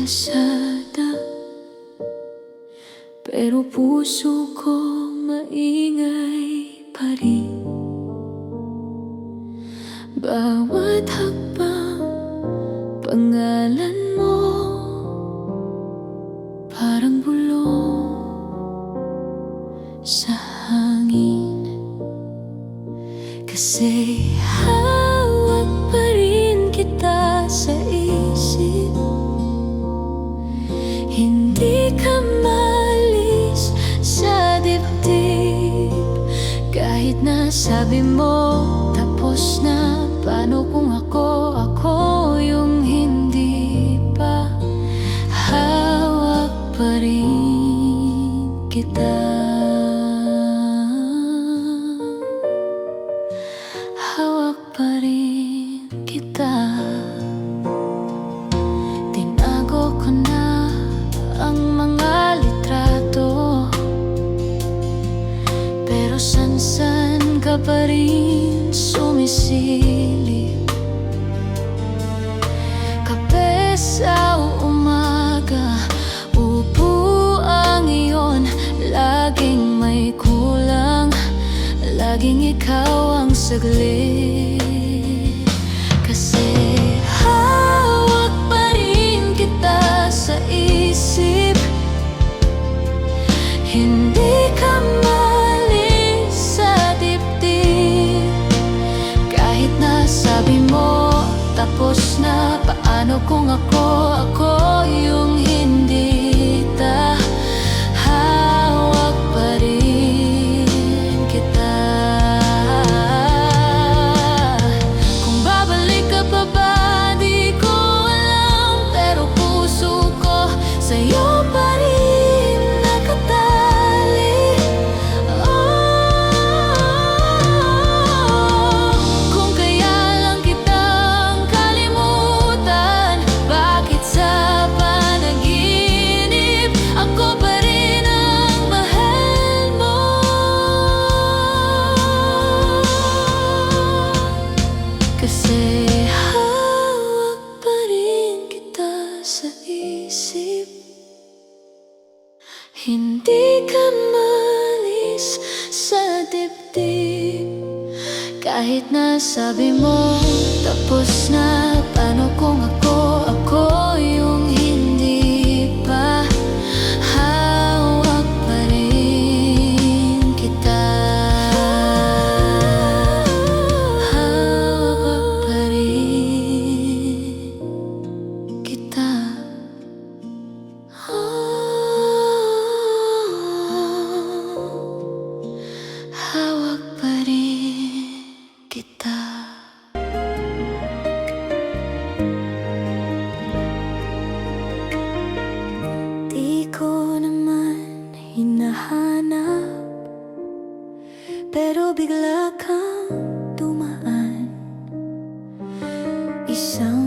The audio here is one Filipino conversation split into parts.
kalsada, pero puso ko maingay pa rin. Bawat hakbang, pangalan mo parang bulong sa hangin. Kasi hawak pa rin kita sa isip, hindi ka malis sa dibdib. Kahit na sabi mo tapos na, paano kung ako yung hindi pa? Hawak pa rin kita. Hawak pa rin kita. Tinago ko na ang mga litrato, pero san-san ka pa rin sumisilip. Kape sa umaga, upuan iyon, laging may kulang, laging ikaw ang saglit. Kasi hawak pa rin kita sa isip, hindi ka malis sa dibdib. Kahit na sabi mo tapos na, paano kung ako yung hindi ta? Hawak pa rin kita. Kung babalik ka pa ba, di ko alam, pero puso ko sa'yo pa rin nakatali. Kung kaya lang kitang kalimutan, bakit sa panaginip ako pa rin ang mahal mo? Kasi hawak pa rin kita sa isip, hindi ka malis sa dibdib. Kahit na sabi mo tapos na, paano kung ako yung hindi pa? Hawak pa rin kita. Hawak pa rin kita. Hawak pa rin kita. Di ko naman hinahanap, pero bigla kang dumaan. Isang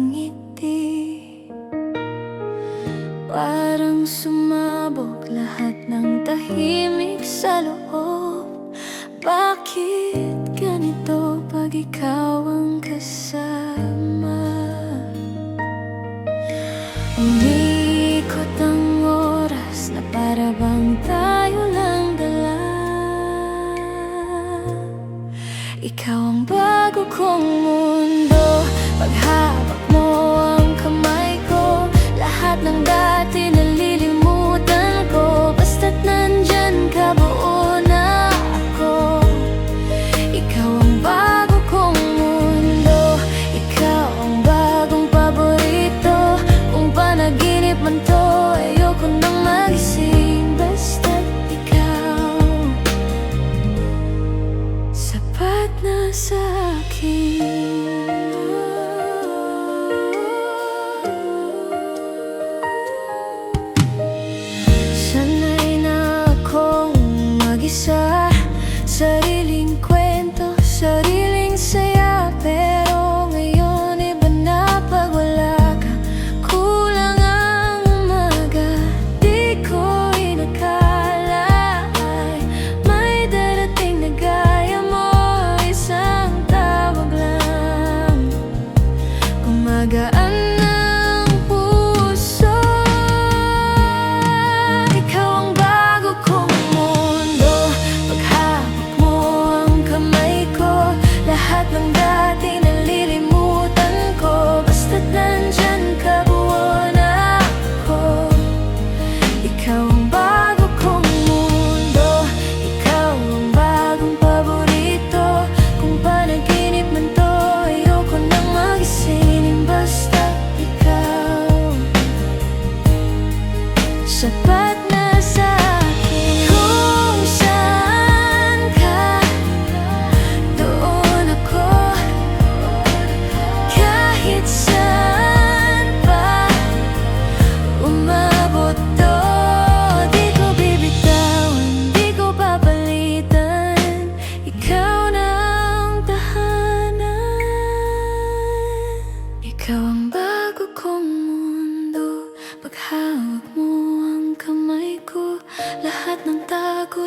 ngiti, parang sumabog lahat ng tahimik sa loob. Bakit ganito pag ikaw ang kasama? Umiikot ang oras na para bang tayo lang dala. Ikaw ang bago kong mundo, paghawak mo ang kamay ko, lahat ng dati nalilimutan ko. Basta't nandyan ka, buo na ako. Ikaw ang bago kong mundo, ikaw ang bagong paborito. Kung panaginip man to, ayoko nang magising. Basta't ikaw sapat na sa akin.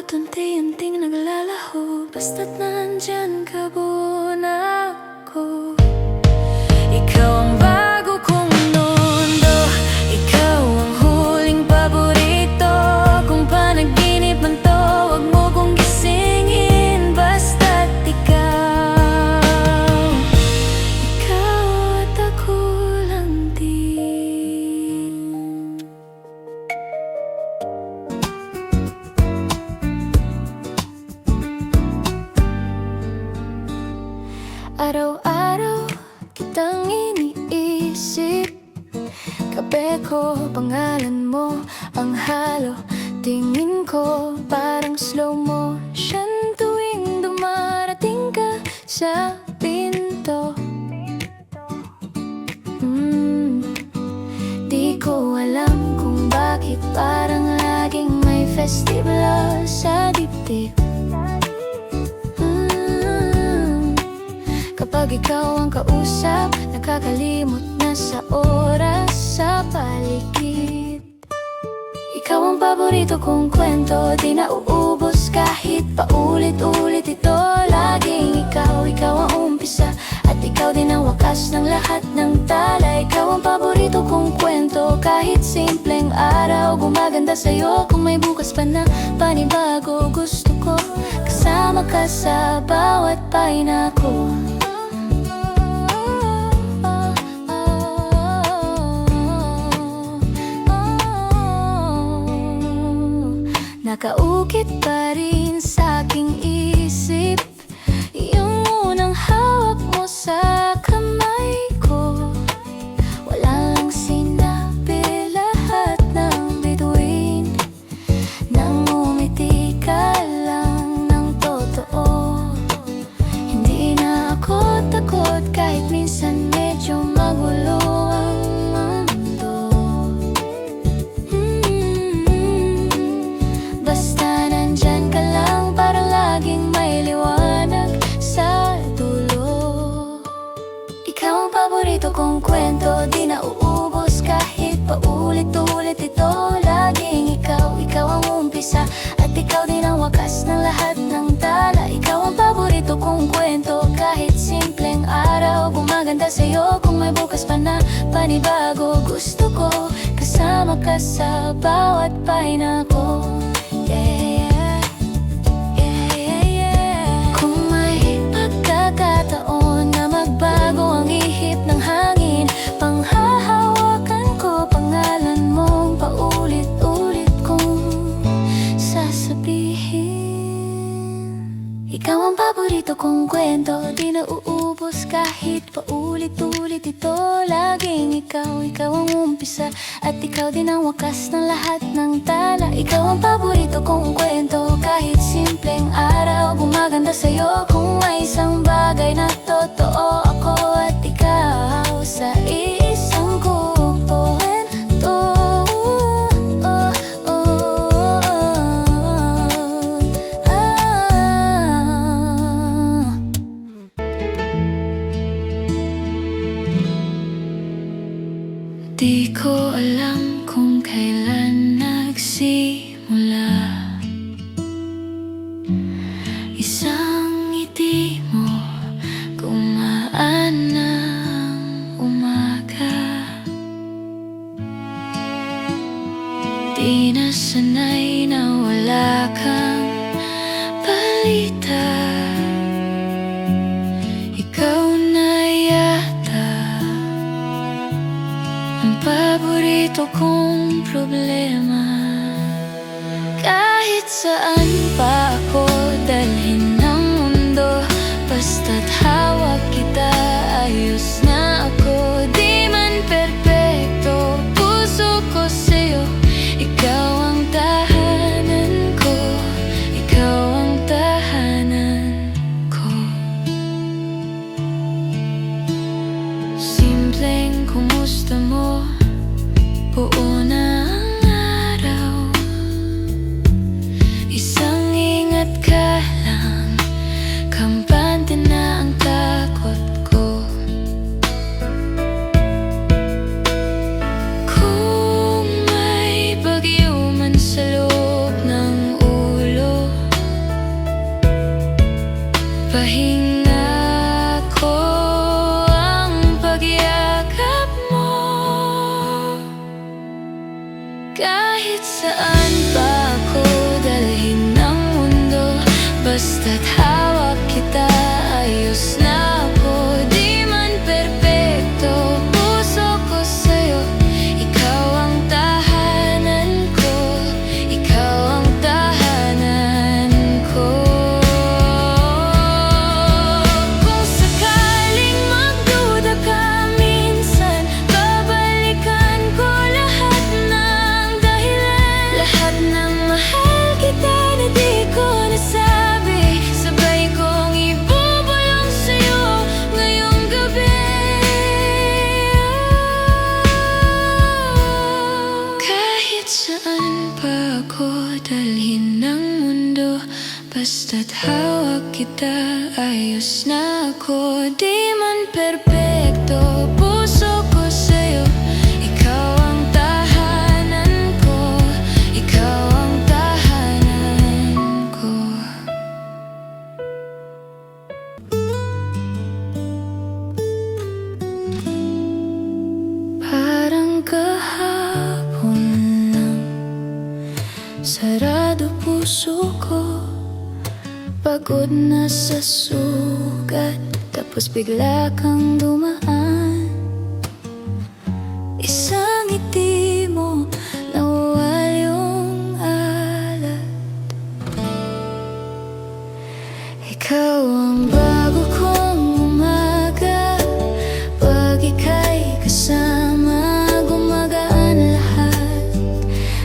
bawat unti-unting naglalaho, basta't nandyan ka, buo na ako. Ikaw ang bago kong mundo, ikaw ang huling paborito. Kung panaginip man to, wag mo kong gisingin, basta't ikaw. Ikaw at ako lang din. Araw-araw kitang iniisip, kape ko, pangalan mo ang halo. Tingin ko parang slow motion tuwing dumarating ka sa pinto. Di ko alam kung bakit parang laging may festival sa dibdib. Kapag ikaw ang kausap, nakakalimot na sa oras sa paligid. Ikaw ang paborito kong kwento, di na uubos kahit paulit-ulit ito. Laging ikaw, ikaw ang umpisa, at ikaw din ang wakas ng lahat ng tala. Ikaw ang paborito kong kwento, kahit simpleng araw gumaganda sa'yo. Kung may bukas pa na panibago, gusto ko kasama ka sa bawat pahinga ko. Nakaukit pa rin sa aking isip yung unang hawak mo sa kamay ko. Wala lang sinabi, lahat ng bituin. Nang umiti ka lang ng totoo. Hindi na ako takot kahit minsan medyo magulo ang mundo. Basta nandyan ka lang, parang laging may liwanag sa dulo. Ikaw ang paborito kong kwento, di na uubos kahit paulit-ulit ito. Laging ikaw, ikaw ang umpisa, at ikaw din ang wakas ng lahat ng tala. Ikaw ang paborito kong kwento, kahit simpleng araw gumaganda sa'yo. Kung may bukas pa na panibago, gusto ko kasama ka sa bawat pahinga ko. Kung may pagkakataon na magbago ang ihip ng hangin, panghahawakan ko pangalan mong paulit-ulit kong sasabihin. Ikaw ang paborito kong kwento, di na uubos kahit paulit-ulit ito. Laging ikaw, ikaw ang umpisa, at ikaw din ang wakas ng lahat ng tala. Ikaw ang paborito kong kwento, kahit simpleng araw gumaganda sa'yo. Kung may isang bagay na totoo, ako at ikaw sa isang kwento. Di ko alam kung kailan nagsimula isang ngiti mo gumaan ng umaga. Di na sanay na wala kang balita. Ikaw na yata ang paborito kong problema. Kahit saan pa ako dalhin ng mundo, basta't hawak kita, ayos na ako. Di man perpekto, puso ko sa'yo. Ikaw ang tahanan ko, ikaw ang tahanan ko. Simpleng kumusta mo, buo na ang araw. Isang ingat ka lang, kampante na ang takot ko. Kahit saan pa ako dalhin ng mundo, basta't hawak kita, ayos na ako. Di man perpekto, puso ko sa'yo. Ikaw ang tahanan ko, ikaw ang tahanan ko. Kung sakaling magduda ka minsan, babalikan ko lahat ng dahilan. Lahat ng mahal kita na di ko nasabi, sabay kong ibubulong sa'yo ngayong gabi. Kahit saan pa ako dalhin ng mundo, basta't hawak kita, ayos na ako. Di man perpekto, puso ko sa'yo. Ikaw ang tahanan ko, ikaw ang tahanan ko. Parang kahapon lang, sarado puso ko. Pagod na sa sugat, tapos bigla kang dumaan. Isang ngiti mo, nawawal yung alat. Ikaw ang bago kong umaga, pag ika'y kasama, gumagaan lahat.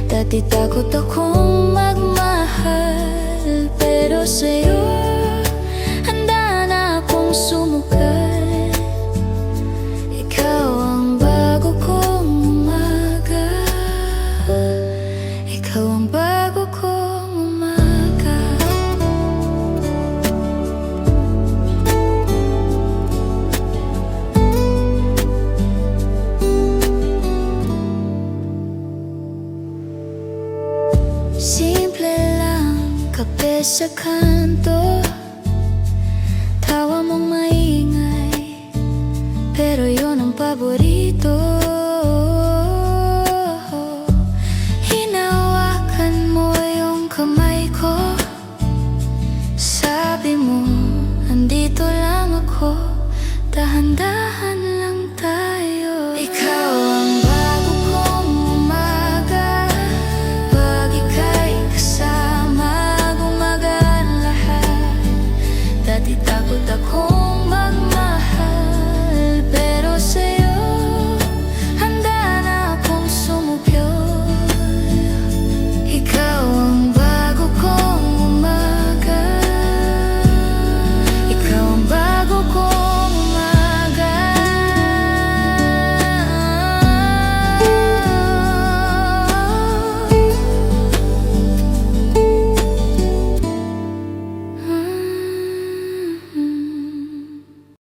Dati takot akong magmahal, pero sa'yo handa na akong sumugal. Ikaw ang bago kong umaga, ikaw ang bago kong umaga. Simple lang, kape sa kanto, tawa mong maingay, pero yun ang paborito.